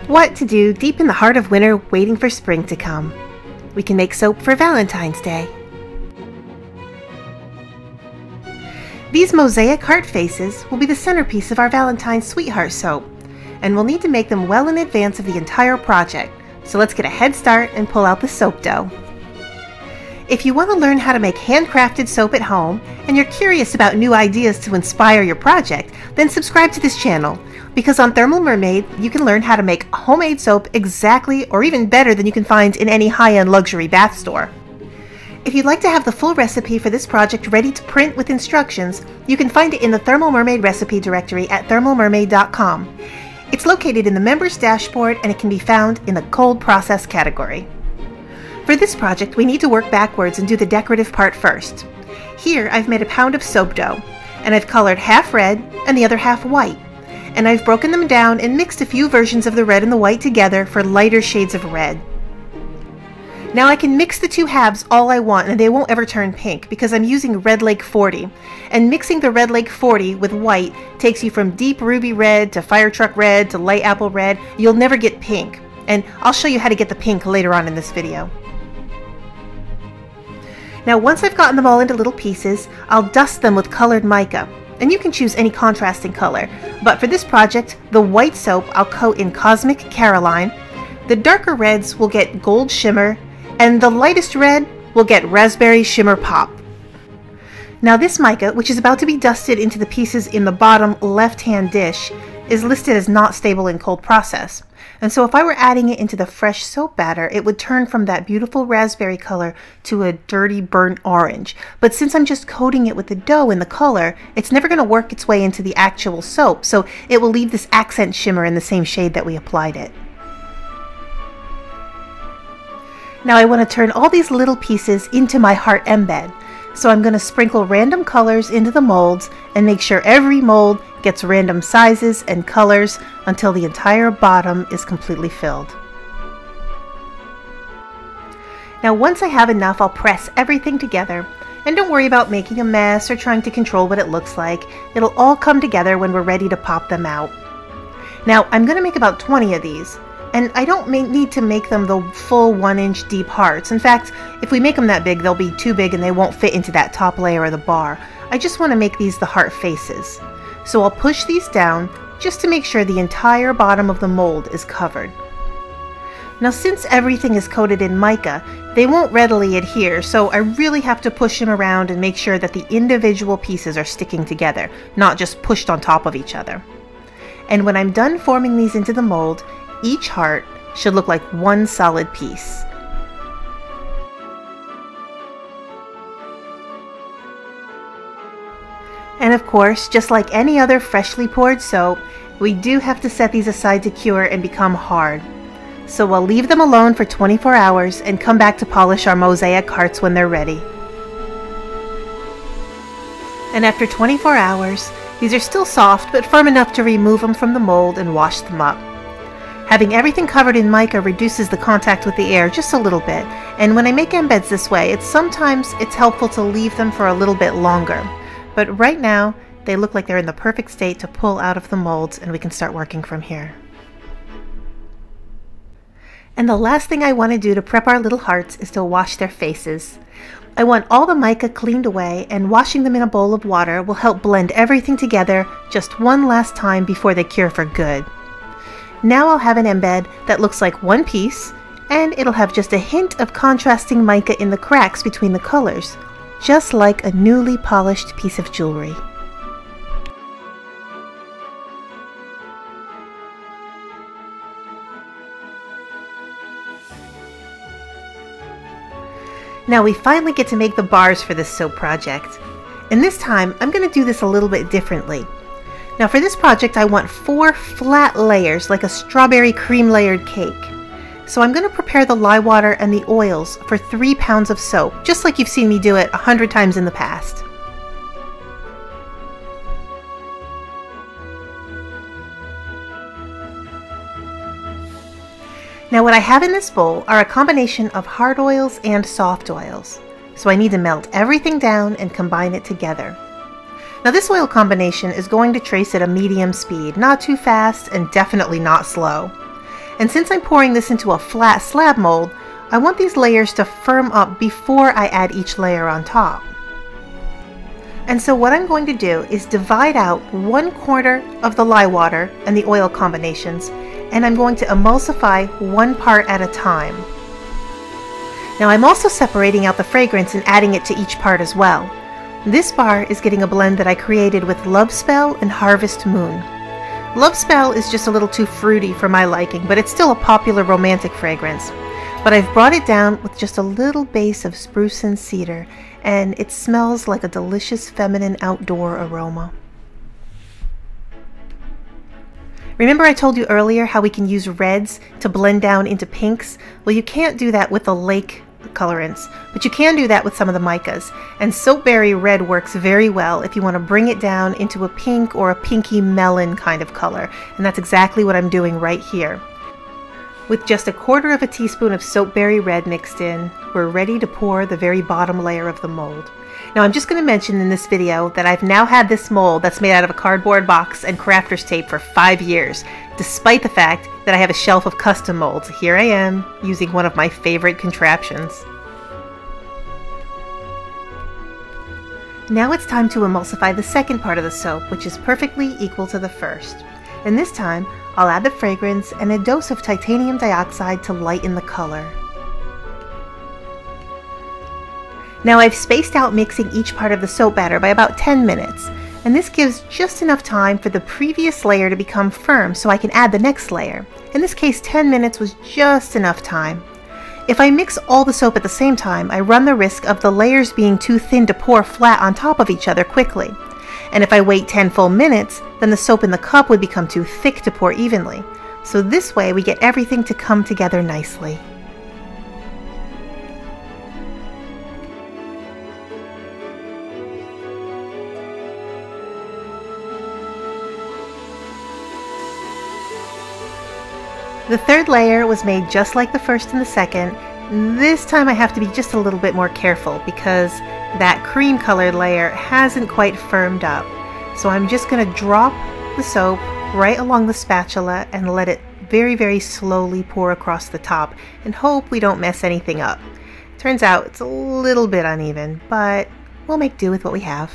What to do deep in the heart of winter waiting for spring to come? We can make soap for Valentine's Day. These mosaic heart faces will be the centerpiece of our Valentine's Sweetheart soap, and we'll need to make them well in advance of the entire project, so let's get a head start and pull out the soap dough. If you want to learn how to make handcrafted soap at home, and you're curious about new ideas to inspire your project, then subscribe to this channel, because on Thermal Mermaid, you can learn how to make homemade soap exactly or even better than you can find in any high-end luxury bath store. If you'd like to have the full recipe for this project ready to print with instructions, you can find it in the Thermal Mermaid recipe directory at thermalmermaid.com. It's located in the members dashboard and it can be found in the cold process category. For this project, we need to work backwards and do the decorative part first. Here, I've made a pound of soap dough, and I've colored half red and the other half white. And I've broken them down and mixed a few versions of the red and the white together for lighter shades of red. Now I can mix the two halves all I want and they won't ever turn pink because I'm using Red Lake 40. And mixing the Red Lake 40 with white takes you from deep ruby red to fire truck red to light apple red. You'll never get pink. And I'll show you how to get the pink later on in this video. Now once I've gotten them all into little pieces, I'll dust them with colored mica. And you can choose any contrasting color, but for this project, the white soap I'll coat in Cosmic Caroline, the darker reds will get Gold Shimmer, and the lightest red will get Raspberry Shimmer Pop. Now this mica, which is about to be dusted into the pieces in the bottom left-hand dish, is listed as not stable in cold process. And so if I were adding it into the fresh soap batter, it would turn from that beautiful raspberry color to a dirty burnt orange. But since I'm just coating it with the dough in the color, it's never going to work its way into the actual soap, so it will leave this accent shimmer in the same shade that we applied it. Now I want to turn all these little pieces into my heart embed. So I'm going to sprinkle random colors into the molds and make sure every mold gets random sizes and colors until the entire bottom is completely filled. Now once I have enough, I'll press everything together. And don't worry about making a mess or trying to control what it looks like. It'll all come together when we're ready to pop them out. Now I'm going to make about 20 of these. And I don't need to make them the full 1-inch deep hearts. In fact, if we make them that big, they'll be too big and they won't fit into that top layer of the bar. I just want to make these the heart faces. So I'll push these down just to make sure the entire bottom of the mold is covered. Now since everything is coated in mica, they won't readily adhere, so I really have to push them around and make sure that the individual pieces are sticking together, not just pushed on top of each other. And when I'm done forming these into the mold, each heart should look like one solid piece. And of course, just like any other freshly poured soap, we do have to set these aside to cure and become hard. So we'll leave them alone for 24 hours and come back to polish our mosaic hearts when they're ready. And after 24 hours, these are still soft but firm enough to remove them from the mold and wash them up. Having everything covered in mica reduces the contact with the air just a little bit, and when I make embeds this way, sometimes it's helpful to leave them for a little bit longer. But right now, they look like they're in the perfect state to pull out of the molds, and we can start working from here. And the last thing I want to do to prep our little hearts is to wash their faces. I want all the mica cleaned away, and washing them in a bowl of water will help blend everything together just one last time before they cure for good. Now I'll have an embed that looks like one piece, and it'll have just a hint of contrasting mica in the cracks between the colors, just like a newly polished piece of jewelry. Now we finally get to make the bars for this soap project. And this time, I'm going to do this a little bit differently. Now for this project, I want 4 flat layers like a strawberry cream layered cake. So I'm going to prepare the lye water and the oils for 3 pounds of soap, just like you've seen me do it 100 times in the past. Now what I have in this bowl are a combination of hard oils and soft oils. So I need to melt everything down and combine it together. Now this oil combination is going to trace at a medium speed, not too fast and definitely not slow. And since I'm pouring this into a flat slab mold, I want these layers to firm up before I add each layer on top. And so what I'm going to do is divide out 1/4 of the lye water and the oil combinations, and I'm going to emulsify 1 part at a time. Now I'm also separating out the fragrance and adding it to each part as well. This bar is getting a blend that I created with Love Spell and Harvest Moon. Love Spell is just a little too fruity for my liking, but it's still a popular romantic fragrance. But I've brought it down with just a little base of spruce and cedar, and it smells like a delicious feminine outdoor aroma. Remember I told you earlier how we can use reds to blend down into pinks? Well, you can't do that with the lake colorants, but you can do that with some of the micas. And Soapberry Red works very well if you want to bring it down into a pink or a pinky melon kind of color. And that's exactly what I'm doing right here. With just 1/4 teaspoon of Soapberry Red mixed in, we're ready to pour the very bottom layer of the mold. Now I'm just going to mention in this video that I've now had this mold that's made out of a cardboard box and crafter's tape for 5 years, despite the fact that I have a shelf of custom molds. Here I am, using one of my favorite contraptions. Now it's time to emulsify the second part of the soap, which is perfectly equal to the first. And this time, I'll add the fragrance and a dose of titanium dioxide to lighten the color. Now I've spaced out mixing each part of the soap batter by about 10 minutes, and this gives just enough time for the previous layer to become firm so I can add the next layer. In this case, 10 minutes was just enough time. If I mix all the soap at the same time, I run the risk of the layers being too thin to pour flat on top of each other quickly. And if I wait 10 full minutes, then the soap in the cup would become too thick to pour evenly. So this way we get everything to come together nicely. The third layer was made just like the first and the second. This time I have to be just a little bit more careful because that cream colored layer hasn't quite firmed up. So I'm just going to drop the soap right along the spatula and let it very, very slowly pour across the top and hope we don't mess anything up. Turns out it's a little bit uneven, but we'll make do with what we have.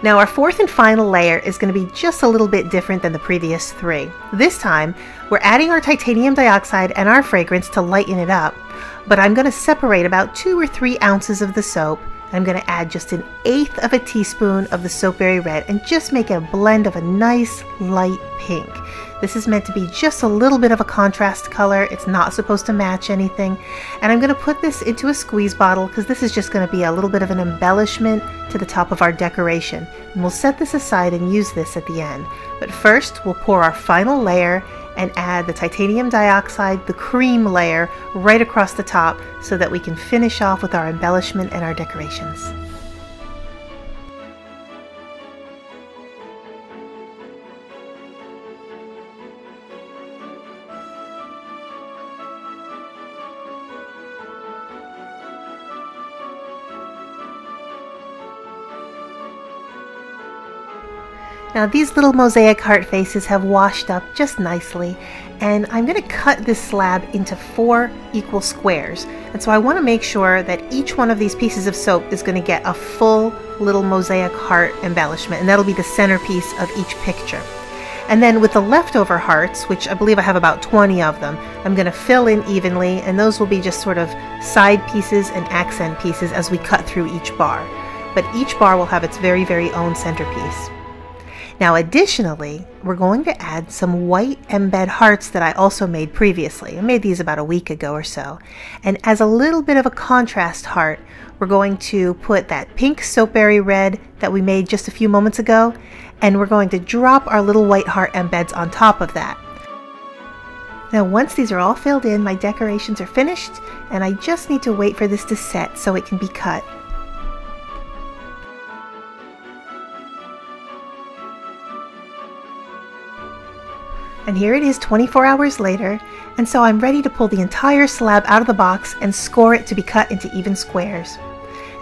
Now our fourth and final layer is going to be just a little bit different than the previous 3. This time, we're adding our titanium dioxide and our fragrance to lighten it up, but I'm going to separate about 2 or 3 ounces of the soap. I'm going to add just 1/8 teaspoon of the Soapberry Red and just make a blend of a nice light pink. This is meant to be just a little bit of a contrast color. It's not supposed to match anything. And I'm going to put this into a squeeze bottle because this is just going to be a little bit of an embellishment to the top of our decoration. And we'll set this aside and use this at the end. But first, we'll pour our final layer and add the titanium dioxide, the cream layer, right across the top so that we can finish off with our embellishment and our decorations. Now these little mosaic heart faces have washed up just nicely, and I'm going to cut this slab into 4 equal squares. And so I want to make sure that each one of these pieces of soap is going to get a full little mosaic heart embellishment, and that'll be the centerpiece of each picture. And then with the leftover hearts, which I believe I have about 20 of them, I'm going to fill in evenly, and those will be just sort of side pieces and accent pieces as we cut through each bar. But each bar will have its very, very own centerpiece. Now additionally, we're going to add some white embed hearts that I also made previously. I made these about a week ago or so. And as a little bit of a contrast heart, we're going to put that pink Soapberry Red that we made just a few moments ago, and we're going to drop our little white heart embeds on top of that. Now once these are all filled in, my decorations are finished, and I just need to wait for this to set so it can be cut. And here it is 24 hours later, and so I'm ready to pull the entire slab out of the box and score it to be cut into even squares.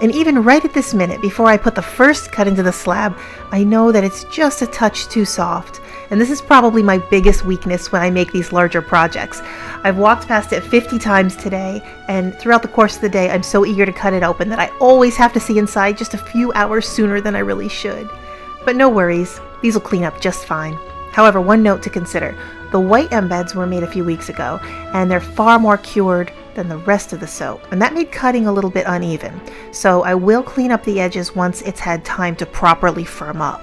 And even right at this minute, before I put the first cut into the slab, I know that it's just a touch too soft. And this is probably my biggest weakness when I make these larger projects. I've walked past it 50 times today, and throughout the course of the day, I'm so eager to cut it open that I always have to see inside just a few hours sooner than I really should. But no worries, these will clean up just fine. However, one note to consider. The white embeds were made a few weeks ago, and they're far more cured than the rest of the soap, and that made cutting a little bit uneven. So I will clean up the edges once it's had time to properly firm up.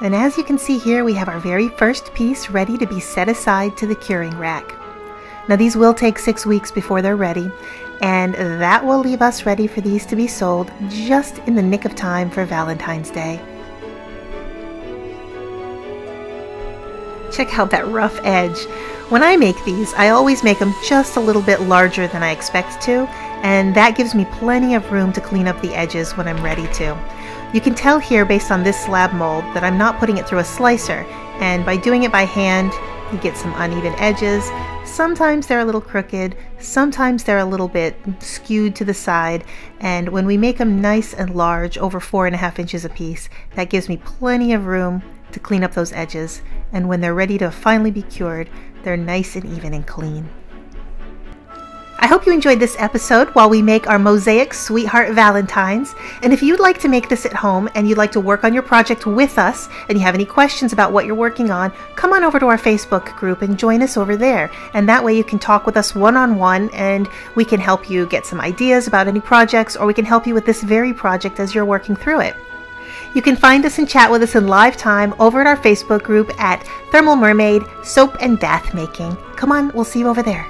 And as you can see here, we have our very first piece ready to be set aside to the curing rack. Now these will take 6 weeks before they're ready, and that will leave us ready for these to be sold just in the nick of time for Valentine's Day. Check out that rough edge. When I make these, I always make them just a little bit larger than I expect to, and that gives me plenty of room to clean up the edges when I'm ready to. You can tell here based on this slab mold that I'm not putting it through a slicer, and by doing it by hand, you get some uneven edges. Sometimes they're a little crooked, sometimes they're a little bit skewed to the side, and when we make them nice and large, over 4.5 inches a piece, that gives me plenty of room to clean up those edges, and when they're ready to finally be cured, they're nice and even and clean. I hope you enjoyed this episode while we make our mosaic Sweetheart Valentines. And if you'd like to make this at home and you'd like to work on your project with us and you have any questions about what you're working on, come on over to our Facebook group and join us over there. And that way you can talk with us one-on-one and we can help you get some ideas about any projects, or we can help you with this very project as you're working through it. You can find us and chat with us in live time over at our Facebook group at Thermal Mermaid Soap and Bath Making. Come on, we'll see you over there.